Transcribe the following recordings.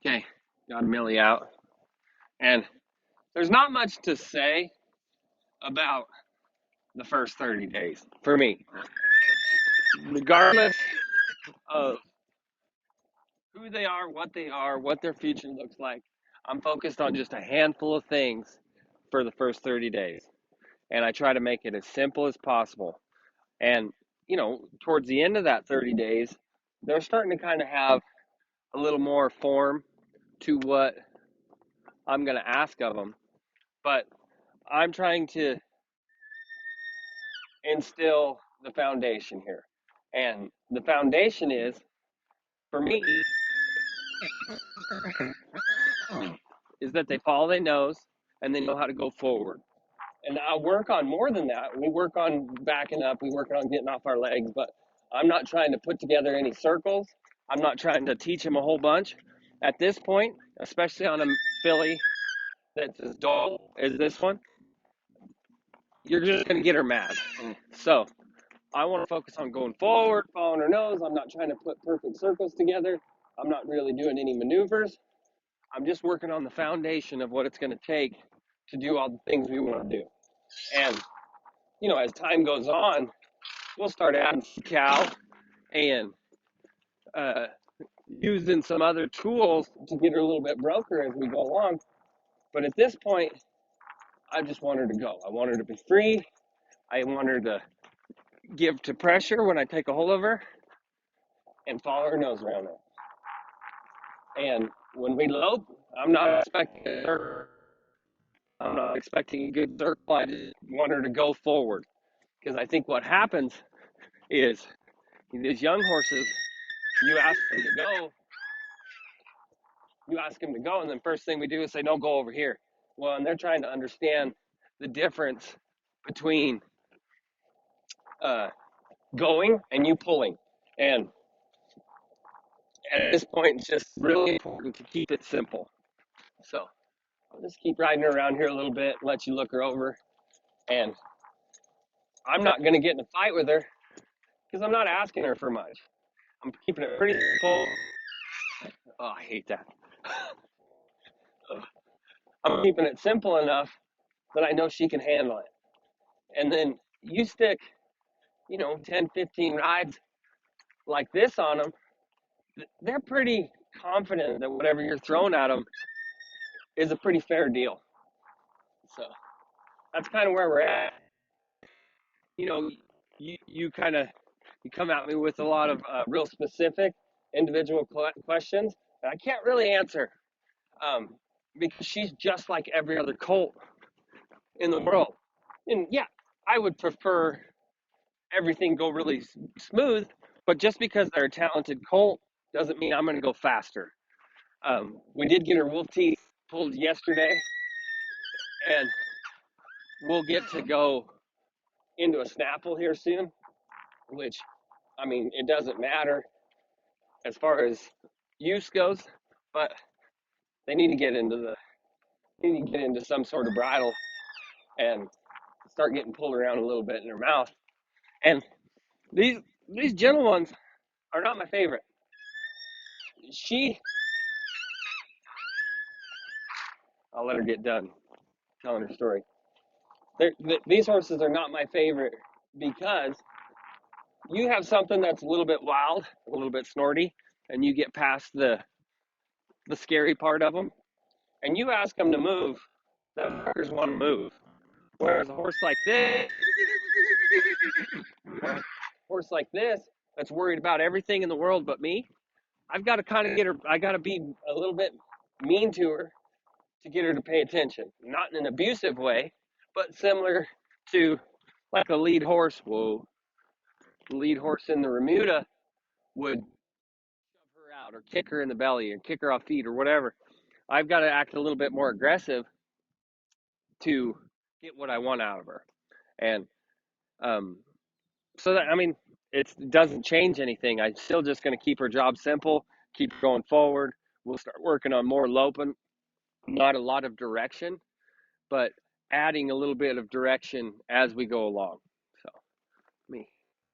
Okay, got Amili out. And there's not much to say about the first 30 days for me, regardless of who they are, what their future looks like. I'm focused on just a handful of things for the first 30 days. And I try to make it as simple as possible. And, towards the end of that 30 days, they're starting to kind of have a little more form to what I'm going to ask of them. But I'm trying to instill the foundation here. And the foundation is, for me, is that they follow their nose and they know how to go forward. And I work on more than that. We work on backing up, we work on getting off our legs, but I'm not trying to put together any circles. I'm not trying to teach them a whole bunch. At this point, especially on a filly that's as dull as this one, you're just going to get her mad. So I want to focus on going forward, following her nose. I'm not trying to put perfect circles together. I'm not really doing any maneuvers. I'm just working on the foundation of what it's going to take to do all the things we want to do. And, as time goes on, we'll start adding some cow and uh, using some other tools to get her a little bit broker as we go along. But at this point, I just want her to go. I want her to be free. I want her to give to pressure when I take a hold of her and follow her nose around her. And when we lope, I'm not expecting a circle. I'm not expecting a good circle. I just want her to go forward. Because I think what happens is these young horses, you ask them to go, and then first thing we do is say, no, go over here. Well, and they're trying to understand the difference between going and you pulling. And at this point, it's just really important to keep it simple. So I'll just keep riding her around here a little bit, let you look her over. And I'm not going to get in a fight with her because I'm not asking her for much. I'm keeping it pretty simple. Oh, I hate that. I'm keeping it simple enough that I know she can handle it. And then you stick, 10, 15 rides like this on them, they're pretty confident that whatever you're throwing at them is a pretty fair deal. So that's kind of where we're at. You know, you kind of you come at me with a lot of real specific individual questions that I can't really answer because she's just like every other colt in the world. And yeah, I would prefer everything go really smooth, but just because they're a talented colt doesn't mean I'm going to go faster. We did get her wolf teeth pulled yesterday, and we'll get to go into a snaffle here soon, which, I mean, it doesn't matter as far as use goes, but they need to get into some sort of bridle and start getting pulled around a little bit in their mouth. And these these gentle ones are not my favorite. She, I'll let her get done telling her story. These horses are not my favorite because you have something that's a little bit wild, a little bit snorty, and you get past the scary part of them, and you ask them to move, the fuckers want to move. Whereas a horse like this, that's worried about everything in the world but me, I've got to kind of get her. I got to be a little bit mean to her to get her to pay attention, not in an abusive way, but similar to like a lead horse. Whoa, the lead horse in the remuda would shove her out or kick her in the belly or kick her off feet or whatever. I've got to act a little bit more aggressive to get what I want out of her. And um, so that, I mean, it doesn't change anything. I'm still just going to keep her job simple, keep going forward. We'll start working on more loping, not a lot of direction, but adding a little bit of direction as we go along. So let me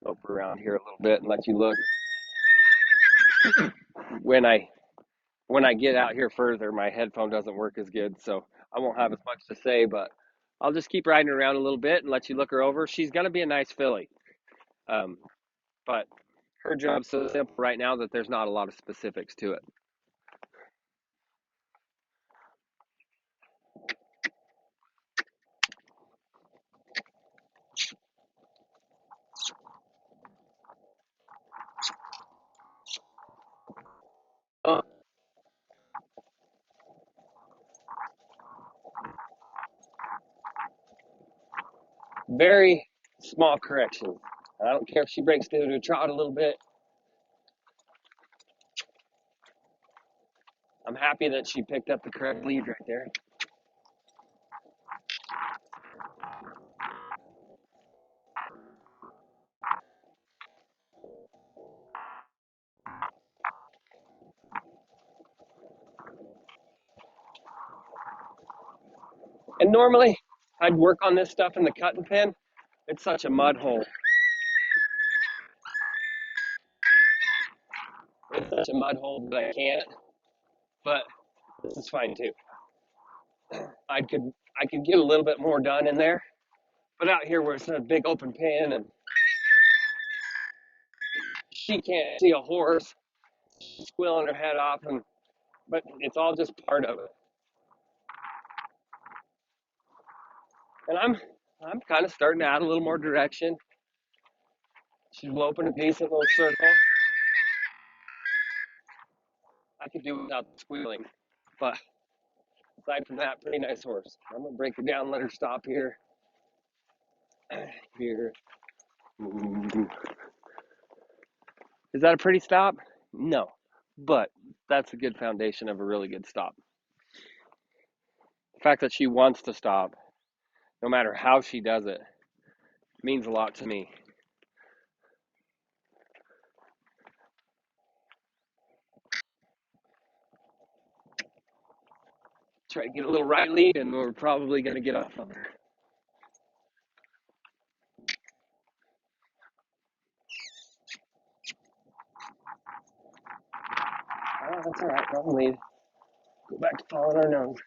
lope around here a little bit and let you look. When I when I get out here further, my headphone doesn't work as good, so I won't have as much to say, but I'll just keep riding her around a little bit and let you look her over. She's going to be a nice filly, um, but her job's so simple right now that there's not a lot of specifics to it. Uh, Very small corrections. I don't care if she breaks through to a trot a little bit. I'm happy that she picked up the correct lead right there. And normally, I'd work on this stuff in the cutting pen. It's such a mud hole. It's such a mud hole that I can't. But this is fine too. I could I could get a little bit more done in there, but out here where it's a big open pen and she can't see a horse squealing her head off, and but it's all just part of it. And I'm kind of starting to add a little more direction. She's loping a decent little circle. I could do without the squealing, but aside from that, pretty nice horse. I'm gonna break her down, let her stop here. Here. Is that a pretty stop? No, but that's a good foundation of a really good stop. The fact that she wants to stop, no matter how she does it, means a lot to me. Try to get a little right lead, and we're probably going to get off of her. Oh, that's all right. Wrong lead. Go back to following our nose.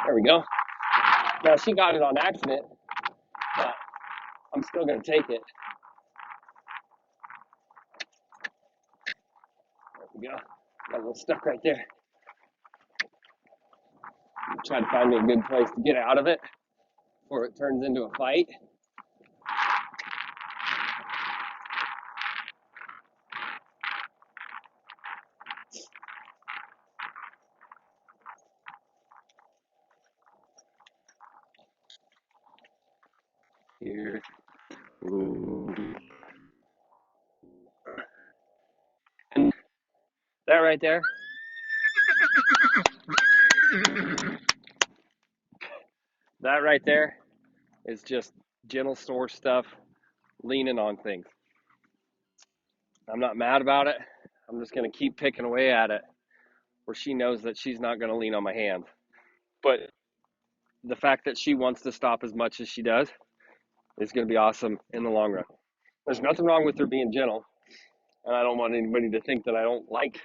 There we go. Now, she got it on accident, but I'm still going to take it. There we go. Got a little stuck right there. Try to find me a good place to get out of it before it turns into a fight. Here. Ooh. And that right there, that right there is just gentle store stuff, leaning on things. I'm not mad about it. I'm just going to keep picking away at it where she knows that she's not going to lean on my hand. But the fact that she wants to stop as much as she does is going to be awesome in the long run. There's nothing wrong with her being gentle, and I don't want anybody to think that I don't like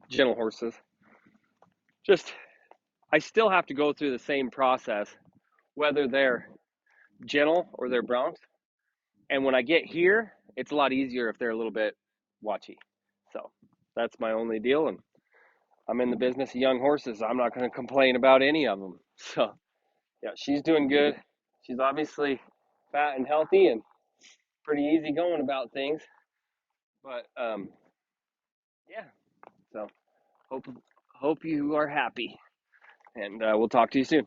gentle horses. Just, I still have to go through the same process, whether they're gentle or they're broncs. And when I get here, it's a lot easier if they're a little bit watchy. So that's my only deal. And I'm in the business of young horses. I'm not going to complain about any of them. So yeah, she's doing good. She's obviously fat and healthy and pretty easy going about things. But yeah, so hope you are happy, and we'll talk to you soon.